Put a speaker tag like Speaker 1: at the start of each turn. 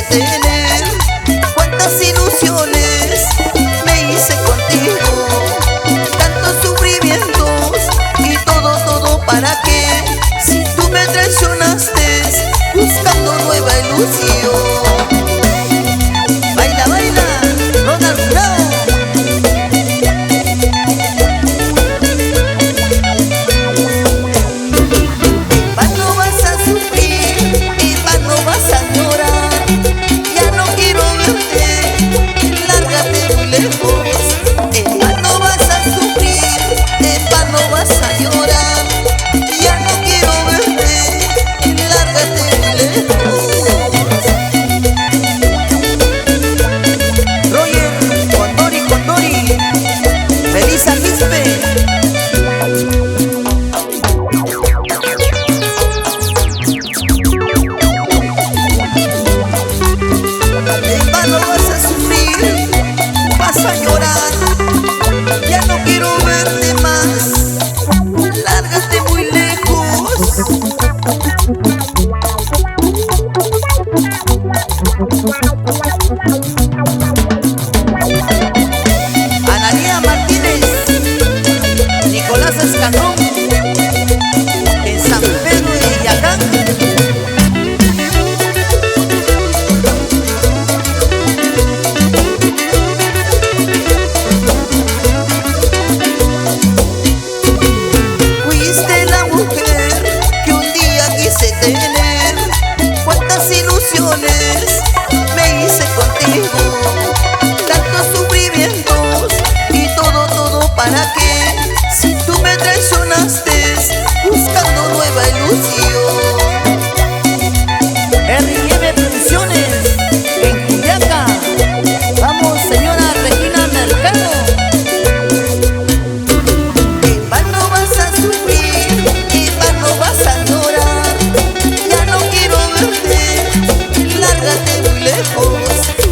Speaker 1: tener. Cuántas ilusiones me hice contigo, tantos sufrimientos y todo para qué. Si tú me traicionaste buscando nueva ilusión. Baila, baila, Ronald Jurado. No vas a sufrir y no vas a llorar. Ya no quiero verte, lárgate muy lejos. No vas a sufrir, no vas a llorar. Ya no quiero verte, lárgate muy lejos. Roger, Condori, Melissa Quispe. No vas a sufrir, vas a llorar. Ya no quiero verte más, lárgate muy lejos. Analía Martínez, Nicolás Escandón, en San Pedro de Yacán. Tener cuántas ilusiones me hice contigo, tantos sufrimientos y todo para qué. Si tú me traicionaste buscando nueva ilusión. R&M Producciones en Juliaca. Vamos, señora Regina Mercado. No vas a sufrir y no vas a llorar. Lárgate muy lejos.